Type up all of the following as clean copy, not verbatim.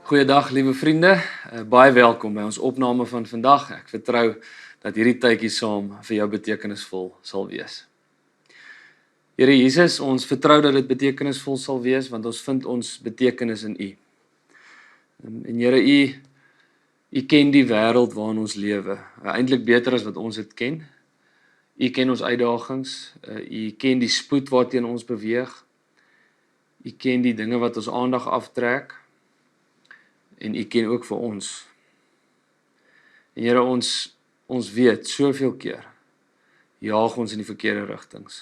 Goeiedag liewe vriende, baie welkom by ons opname van vandag. Ek vertrou dat hierdie tydjie saam vir jou betekenisvol sal wees. Here Jesus, ons vertrou dat dit betekenisvol sal wees want ons vind ons betekenis in U. En Here, U ken die wêreld waarin ons lewe, eintlik beter as wat ons dit ken. U ken ons uitdagings, U ken die spoed waarteen ons beweeg. U ken die dinge wat ons aandag aftrek. En U ken ook vir ons. En Here, ons weet soveel keer jaag ons in die verkeerde rigtings.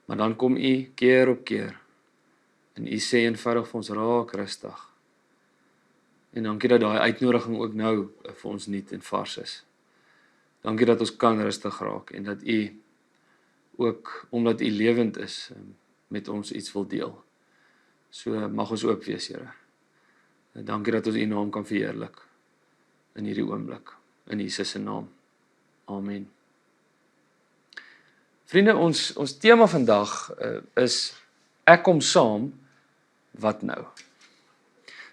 Maar dan kom U keer op keer en U sê eenvoudig vir ons raak rustig. En dankie dat daai uitnodiging ook nou vir ons nuut en vars is. Dankie dat ons kan rustig raak en dat U ook omdat U lewend is met ons iets wil deel. So mag ons oop wees, Here. Dankie dat ons U naam kan verheerlik in hierdie oomblik, in Jesus se naam. Amen. Vriende, ons tema vandag is ek kom saam, wat nou?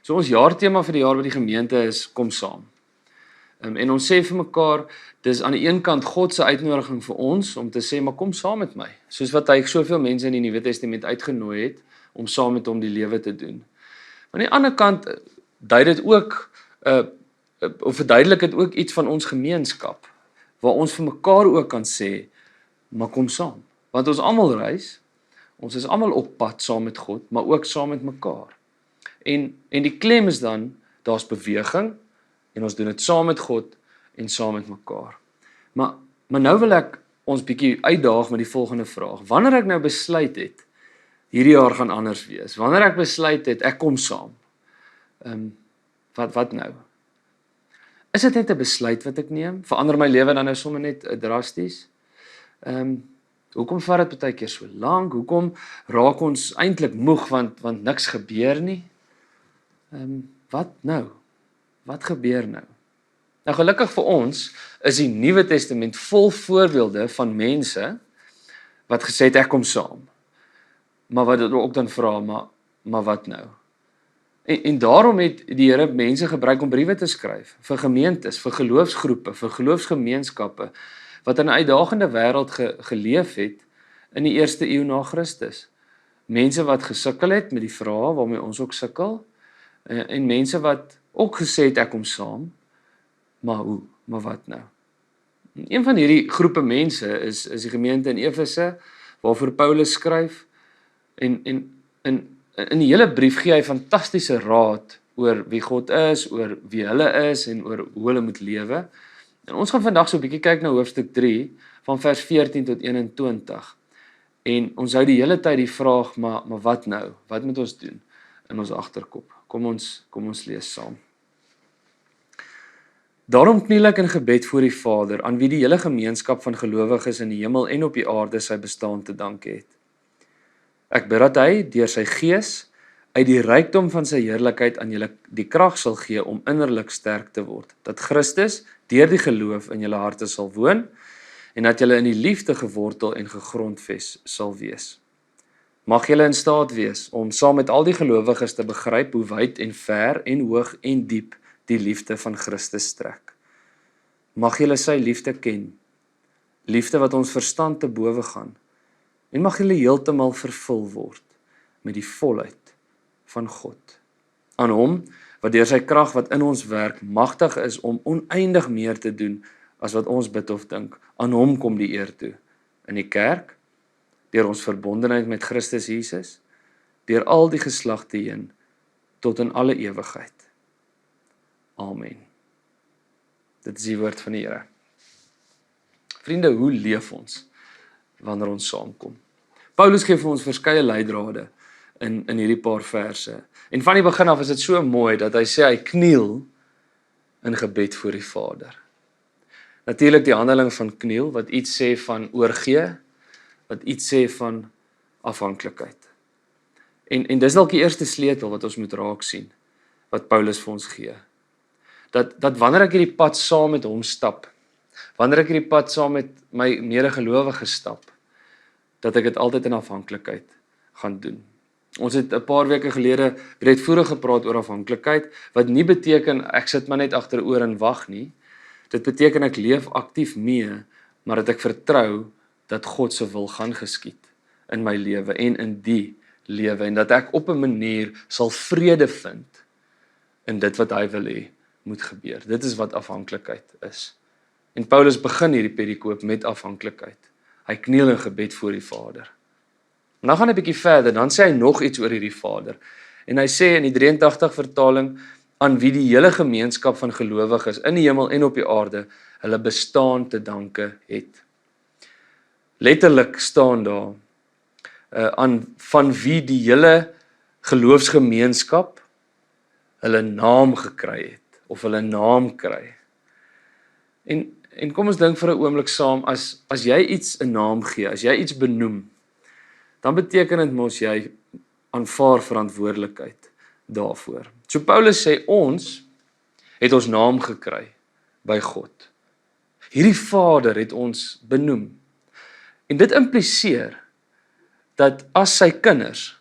So ons jaartema vir die jaar by die gemeente is kom saam. En ons sê vir mekaar, dis aan die een kant God se uitnodiging vir ons om te sê, maar kom saam met my. Soos wat hy soveel mense in die Nuwe Testament uitgenooi het om saam met hom die lewe te doen. Maar aan die ander kant dui dit ook of verduidelik dit ook iets van ons gemeenskap waar ons vir mekaar ook kan sê maar kom saam, want ons almal reis, ons is almal op pad saam met God, maar ook saam met mekaar. En die klem is dan daar's beweging en ons doen dit saam met God en saam met mekaar. Maar nou wil ek ons bietjie uitdaag met die volgende vraag: wanneer ek nou besluit het hierdie jaar gaan anders wees, wanneer ek besluit het ek kom saam, wat nou? Is dit net 'n besluit wat ek neem? Verander my lewe dan nou sommer net drasties? Hoekom vat dit baie keer so lank? Hoekom raak ons eintlik moeg want niks gebeur nie? Wat nou? Wat gebeur nou? Nou gelukkig vir ons is die Nuwe Testament vol voorbeelde van mense wat gesê het ek kom saam. Maar wat dit ook dan vra, maar wat nou? En daarom het die Here mense gebruik om briewe te skryf vir gemeentes, vir geloofsgroepe, vir geloofsgemeenskappe wat in 'n uitdagende wêreld geleef het in die eerste eeu na Christus. Mense wat gesukkel het met die vrae waarmee ons ook sukkel, en mense wat ook gesê het ek kom saam, maar hoe? Maar wat nou? Een van hierdie groepe mense is die gemeente in Efese waarvoor Paulus skryf en in die hele brief gee hy fantastiese raad oor wie God is, oor wie hulle is en oor hoe hulle moet lewe. En ons gaan vandag so 'n bietjie kyk na hoofstuk 3 van vers 14 tot 21. En ons hou die hele tyd die vraag, maar wat nou? Wat moet ons doen in ons agterkop? Kom ons lees saam. Daarom kniel ek in gebed voor die Vader, aan wie die hele gemeenskap van gelowiges in die hemel en op die aarde sy bestaan te danke het. Ek bid dat hy, deur sy Gees, uit die rykdom van sy heerlikheid aan julle die krag sal gee om innerlik sterk te word, dat Christus deur die geloof in julle harte sal woon, en dat julle in die liefde gewortel en gegrondves sal wees. Mag julle in staat wees om saam met al die gelowiges te begryp hoe wyd en ver en hoog en diep die liefde van Christus strek. Mag julle sy liefde ken, liefde wat ons verstand te bowe gaan, en mag julle heeltemal vervul word met die volheid van God. Aan hom, wat deur sy krag wat in ons werk, magtig is om oneindig meer te doen as wat ons bid of dink. Aan hom kom die eer toe. In die kerk, deur ons verbondenheid met Christus Jesus, deur al die geslagte heen, tot in alle ewigheid. Amen. Dit is die woord van die Here. Vriende, hoe leef ons wanneer ons saamkom? Paulus gee vir ons verskeie leidrade in hierdie paar verse. En van die begin af is dit so mooi dat hy sê hy kniel in gebed voor die Vader. Natuurlik die handeling van kniel wat iets sê van oorgee, wat iets sê van afhanklikheid. En dis dalk die eerste sleutel wat ons moet raak sien, wat Paulus vir ons gee. Dat wanneer ek hierdie pad saam met hom stap, wanneer ek hierdie pad saam met my medegelowiges stap, dat ek dit altyd in afhanklikheid gaan doen. Ons het 'n paar weke gelede breedvoerig gepraat oor afhanklikheid, wat nie beteken ek sit maar net agteroor en wag nie. Dit beteken ek leef aktief mee, maar dat ek vertrou dat God se wil gaan geskied in my lewe en in die lewe en dat ek op 'n manier sal vrede vind in dit wat hy wil hê moet gebeur. Dit is wat afhanklikheid is. En Paulus begin hierdie perikoop met afhanklikheid. Hy kniel in gebed voor die Vader. En dan gaan hy 'n bietjie verder, dan sê hy nog iets oor hierdie Vader. En hy sê in die 83 vertaling, aan wie die hele gemeenskap van gelowiges in die hemel en op die aarde hulle bestaan te danke het. Letterlik staan daar, aan van wie die hele geloofsgemeenskap hulle naam gekry het, of hulle naam kry. En kom ons dink vir 'n oomblik saam, as jy iets 'n naam gee, as jy iets benoem, dan beteken dit mos jy aanvaar verantwoordelikheid daarvoor. So Paulus sê ons het ons naam gekry by God. Hierdie Vader het ons benoem. En dit impliseer dat as sy kinders,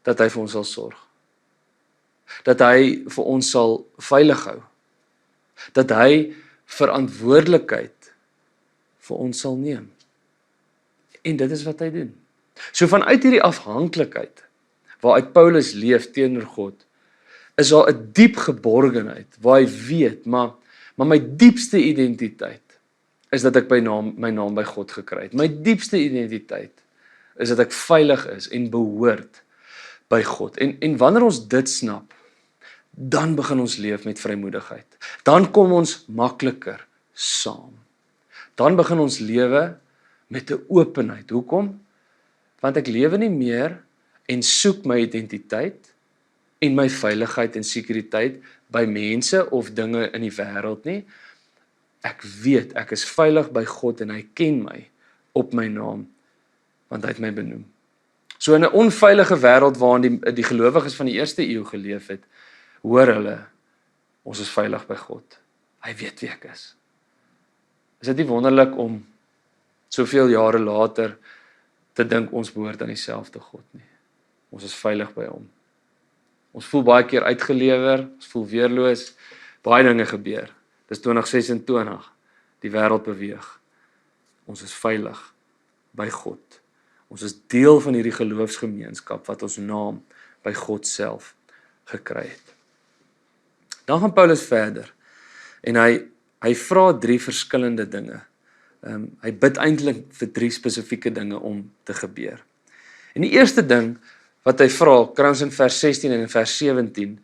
dat hy vir ons sal sorg. Dat hy vir ons sal veilig hou. Dat hy verantwoordelikheid vir ons sal neem. En dit is wat hy doen. So vanuit hierdie afhanklikheid, waaruit Paulus leef teenoor God, is daar 'n diep geborgenheid, waar hy weet, maar my diepste identiteit, is dat ek my naam by God gekry het. My diepste identiteit, is dat ek veilig is en behoort by God. En wanneer ons dit snap, dan begin ons leef met vrymoedigheid. Dan kom ons makliker saam. Dan begin ons lewe met 'n openheid. Hoekom? Want ek lewe nie meer en soek my identiteit en my veiligheid en sekuriteit by mense of dinge in die wêreld nie. Ek weet ek is veilig by God en hy ken my op my naam, want hy het my benoem. So in 'n onveilige wêreld waarin die gelowiges van die eerste eeu geleef het, hoor hulle, ons is veilig by God. Hy weet wie ek is. Is dit nie wonderlik om soveel jare later te dink ons behoort aan dieselfde God nie? Ons is veilig by hom. Ons voel baie keer uitgelewer, ons voel weerloos, baie dinge gebeur. Dis 2026, die wêreld beweeg. Ons is veilig by God. Ons is deel van hierdie geloofsgemeenskap wat ons naam by God self gekry het. Dan gaan Paulus verder en hy vra 3 verskillende dinge. Hy bid eintlik vir 3 spesifieke dinge om te gebeur. En die eerste ding wat hy vra, kry ons in vers 16 en in vers 17.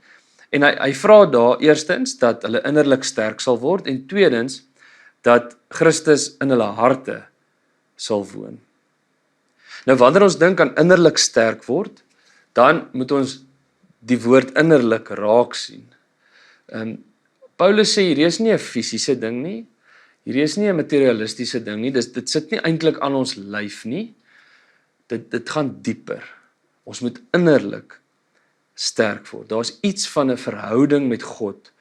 En hy vra daar eerstens dat hulle innerlik sterk sal word en tweedens dat Christus in hulle harte sal woon. Nou wanneer ons dink aan innerlik sterk word, dan moet ons die woord innerlik raak sien. Paulus sê hierdie is nie 'n fisiese ding nie. Hierdie is nie 'n materialistiese ding nie. Dit sit nie eintlik aan ons lyf nie. Dit gaan dieper. Ons moet innerlik sterk word. Daar's iets van 'n verhouding met God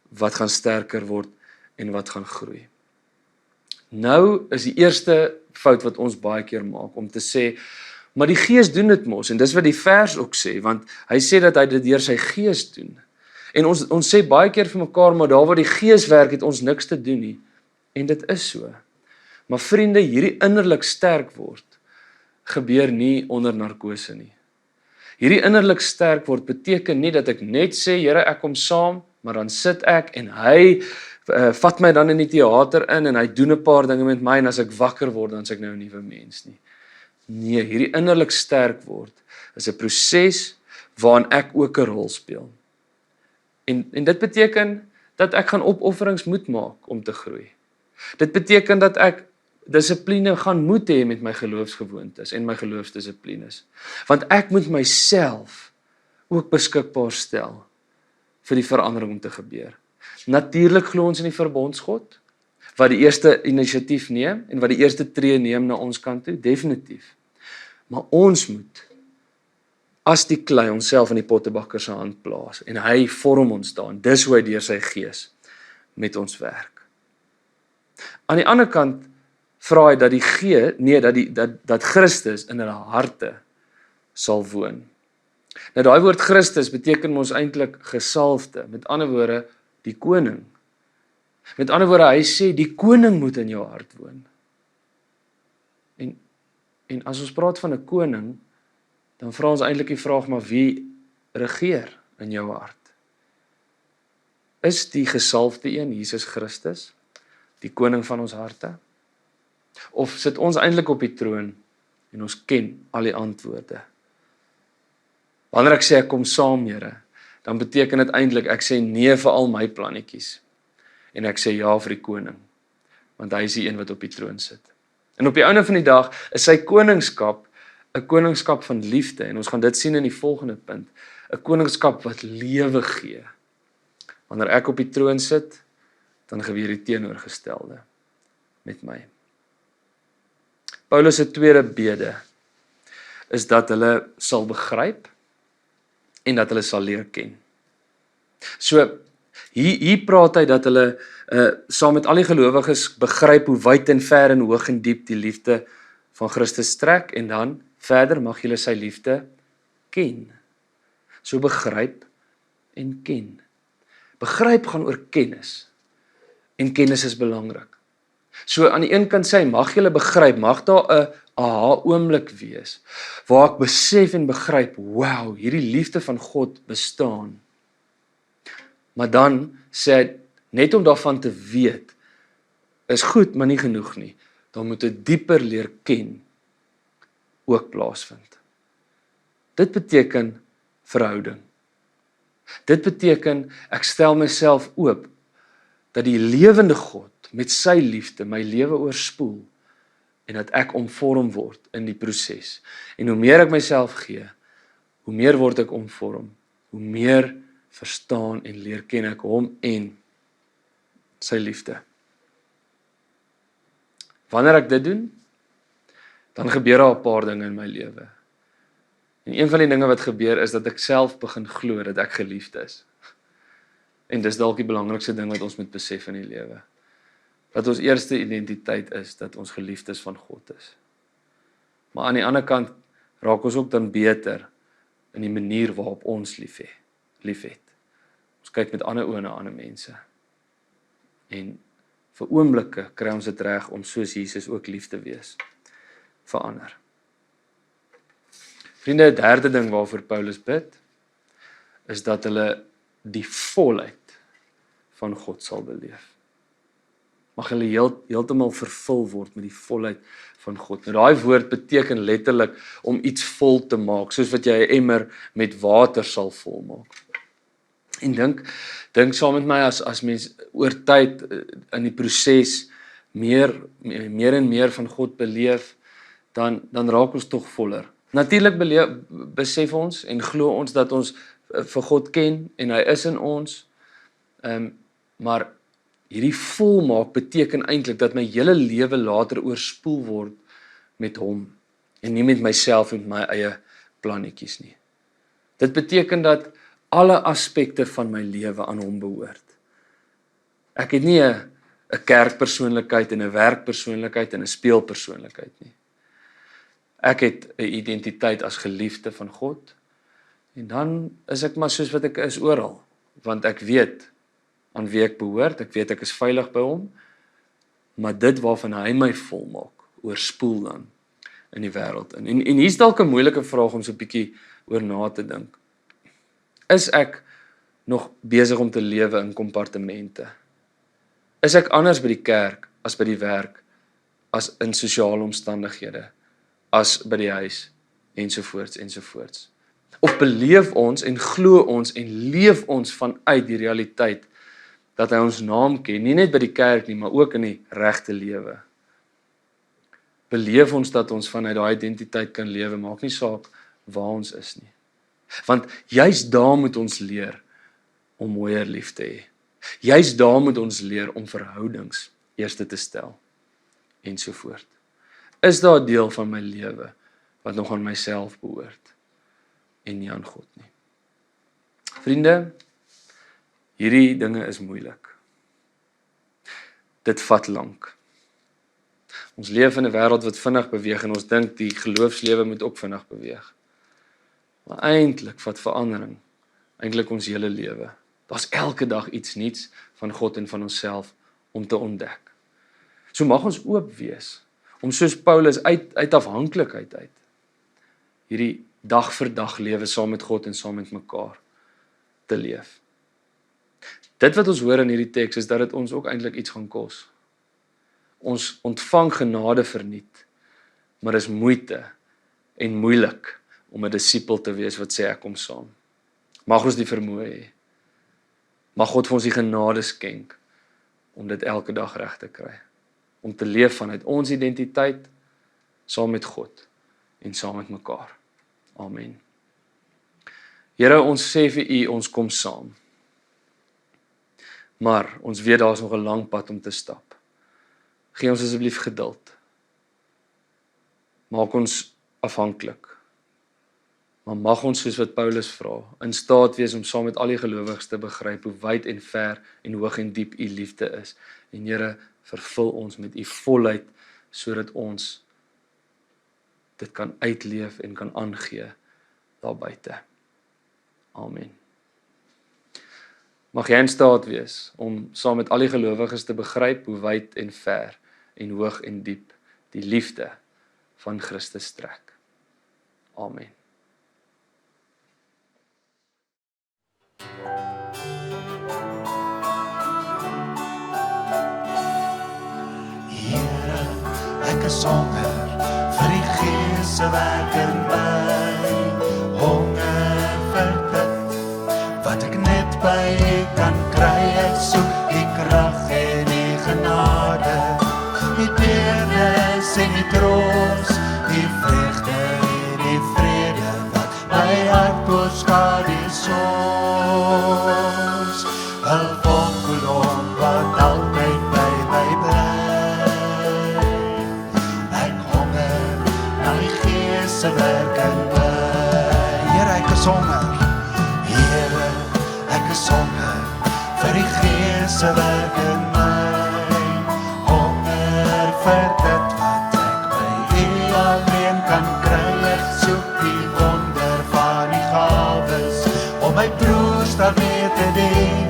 wat gaan sterker word en wat gaan groei. Nou is die eerste fout wat ons baie keer maak om te sê, maar die Gees doen dit mos en dis wat die vers ook sê, want hy sê dat hy dit deur sy Gees doen. En ons sê baie keer vir mekaar, maar daar waar die Gees werk het ons niks te doen nie. En dit is so. Maar vriende, hierdie innerlik sterk word gebeur nie onder narkose nie. Hierdie innerlik sterk word beteken nie dat ek net sê, Here, ek kom saam, maar dan sit ek en hy vat my dan in die teater in en hy doen 'n paar dinge met my en as ek wakker word, dan is ek nou 'n nuwe mens nie. Nee, hierdie innerlik sterk word is 'n proses waarin ek ook 'n rol speel. En dit beteken dat ek gaan opofferings moet maak om te groei. Dit beteken dat ek dissipline gaan moet hê met my geloofsgewoontes en my geloofsdissiplines. Want ek moet myself ook beskikbaar stel vir die verandering om te gebeur. Natuurlik glo ons in die verbondsgod, wat die eerste inisiatief neem en wat die eerste tree neem na ons kant toe, definitief. Maar ons moet as die klei onsself in die pottebakker se hand plaas en hy vorm ons daarin. Dis hoe hy deur sy Gees met ons werk. Aan die ander kant vra hy dat dat Christus in hulle harte sal woon. Nou daai woord Christus beteken mos eintlik gesalfde, met ander woorde die koning. Met ander woorde, hy sê die koning moet in jou hart woon. En as ons praat van 'n koning, dan vra ons eintlik die vraag, maar wie regeer in jou hart? Is die gesalfde een, Jesus Christus, die koning van ons harte? Of sit ons eintlik op die troon en ons ken al die antwoorde? Wanneer ek sê ek kom saam, Here, dan beteken dit eintlik ek sê nee vir al my plannetjies en ek sê ja vir die koning, want hy is die een wat op die troon sit. En op die einde van die dag is sy koningskap 'n koningskap van liefde, en ons gaan dit sien in die volgende punt, 'n koningskap wat lewe gee. Wanneer ek op die troon sit, dan gebeur die teenoorgestelde met my. Paulus se tweede bede is dat hulle sal begryp en dat hulle sal leer ken. So, hier praat hy dat hulle saam met al die gelowiges begryp hoe wyd en ver en hoog en diep die liefde van Christus strek, en dan verder mag julle sy liefde ken. So begryp en ken. Begryp gaan oor kennis, en kennis is belangrik. So aan die een kant sê hy, mag julle begryp, mag daar 'n aha oomblik wees, waar ek besef en begryp, wow, hierdie liefde van God bestaan. Maar dan sê hy, net om daarvan te weet, is goed, maar nie genoeg nie. Dan moet 'n dieper leer ken ook plaasvind. Dit beteken verhouding. Dit beteken, ek stel myself oop, dat die lewende God met sy liefde my lewe oorspoel, en dat ek omvorm word in die proses. En hoe meer ek myself gee, hoe meer word ek omvorm, hoe meer verstaan en leer ken ek hom en sy liefde. Wanneer ek dit doen, dan gebeur daar 'n paar dinge in my lewe. En een van die dinge wat gebeur is dat ek self begin glo dat ek geliefd is. En dis dalk die belangrikste ding wat ons moet besef in die lewe. Dat ons eerste identiteit is dat ons geliefdes van God is. Maar aan die ander kant raak ons ook dan beter in die manier waarop ons liefhet. Ons kyk met ander oë na ander mense. En vir oomblikke kry ons dit reg om soos Jesus ook lief te wees vir ander. Vriende, 'n derde ding waarvoor Paulus bid, is dat hulle die volheid van God sal beleef. Mag hulle heeltemal vervul word met die volheid van God. Nou daai woord beteken letterlik om iets vol te maak, soos wat jy 'n emmer met water sal volmaak. En dink saam met my, as mens oor tyd in die proses meer en meer van God beleef, dan raak ons tog voller. Natuurlik besef ons en glo ons dat ons vir God ken en hy is in ons, maar hierdie volmaak beteken eintlik dat my hele lewe later oorspoel word met hom en nie met myself en my eie plannetjies nie. Dit beteken dat alle aspekte van my lewe aan hom behoort. Ek het nie 'n kerkpersoonlikheid en 'n werkpersoonlikheid en 'n speelpersoonlikheid nie. Ek het 'n identiteit as geliefde van God, en dan is ek maar soos wat ek is oral, want ek weet aan wie ek behoort, ek weet ek is veilig by hom, maar dit waarvan hy my volmaak, oorspoel dan in die wêreld in. En hier's dalk 'n moeilike vraag om so 'n bietjie oor na te dink. Is ek nog besig om te lewe in kompartemente? Is ek anders by die kerk, as by die werk, as in sosiale omstandighede, as by die huis, ensovoorts. Of beleef ons en glo ons en leef ons vanuit die realiteit dat hy ons naam ken, nie net by die kerk nie, maar ook in die regte lewe. Beleef ons dat ons vanuit daai identiteit kan lewe, maak nie saak waar ons is nie. Want juist daar moet ons leer om mooier lief te hê. Juist daar moet ons leer om verhoudings eerste te stel, ensovoort. Is daar 'n deel van my lewe wat nog aan myself behoort en nie aan God nie? Vriende, hierdie dinge is moeilik. Dit vat lank. Ons leef in 'n wêreld wat vinnig beweeg en ons dink die geloofslewe moet ook vinnig beweeg. Maar eintlik vat verandering eintlik ons hele lewe. Daar's elke dag iets nuuts van God en van onsself om te ontdek. So mag ons oop wees om soos Paulus uit afhanklikheid uit hierdie dag vir dag lewe saam met God en saam met mekaar te leef. Dit wat ons hoor in hierdie teks is dat dit ons ook eintlik iets gaan kos. Ons ontvang genade verniet, maar is moeite en moeilik om 'n disipel te wees wat sê ek kom saam. Mag ons die vermoë hê. Mag God vir ons die genade skenk om dit elke dag reg te kry. Om te leef vanuit ons identiteit saam met God en saam met mekaar. Amen. Here, ons sê vir U, ons kom saam. Maar ons weet daar is nog 'n lang pad om te stap. Gee ons asseblief geduld. Maak ons afhanklik. Maar mag ons, soos wat Paulus vra, in staat wees om saam met al die gelowiges te begryp hoe wyd en ver en hoog en diep U liefde is. En Here, vervul ons met U volheid, sodat ons dit kan uitleef en kan aangee daar buite. Amen. Mag jy in staat wees om saam met al die gelowiges te begryp hoe wyd en ver en hoog en diep die liefde van Christus strek. Amen. Here, ek is honger vir die Gees se werk in my. Honger vir dit wat ek net by U kan kry. Ek soek die krag en die genade, die deernis en die troos, die vreugde en die vrede wat my hart boodskap die soos. 'n vonkelom wat altyd by my bly. Ek honger na die Gees se werk in my. Here, ek is honger. Here, ek is honger vir die Gees se werk in my. Honger vir dit wat ek by U alleen kan kry. Ek soek die wonder van die gawes om my broers daarmee te dien,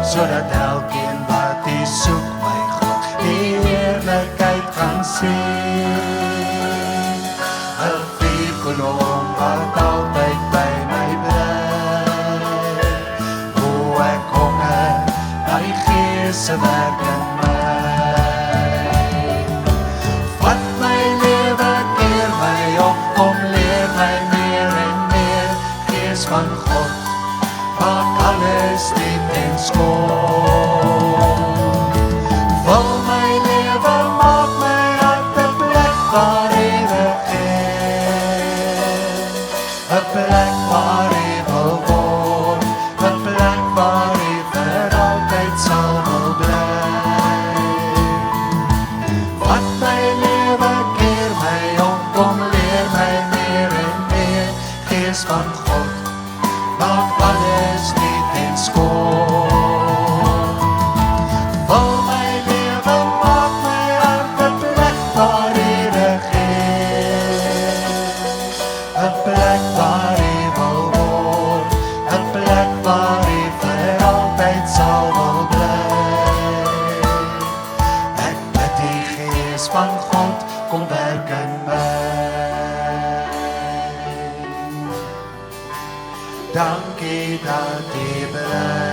sodat elkeen wat U soek, my God, die heerlikheid kan sien. 'n vuurkolom wat altyd by my bly. O, ek honger na die Gees se werk in my. Vat my lewe, keer my op, kom leer my meer en meer. Gees van God, maak alles diep en skoon. Vul my lewe, maak my hart 'n plek waar ewig is. 'n plek waar U wil woon, 'n plek waar U vir altyd sal wil bly. Vat my lewe, keer my om, kom leer my meer en meer. Gees van God, maak alles nuut en skoon. Vul my lewe, maak my hart 'n plek waar ewig is. 'n plek waar U wil woon, 'n plek waar U vir altyd sal wil bly. Ek bid die Gees van God, kom werk in my. Dankie dat U bly.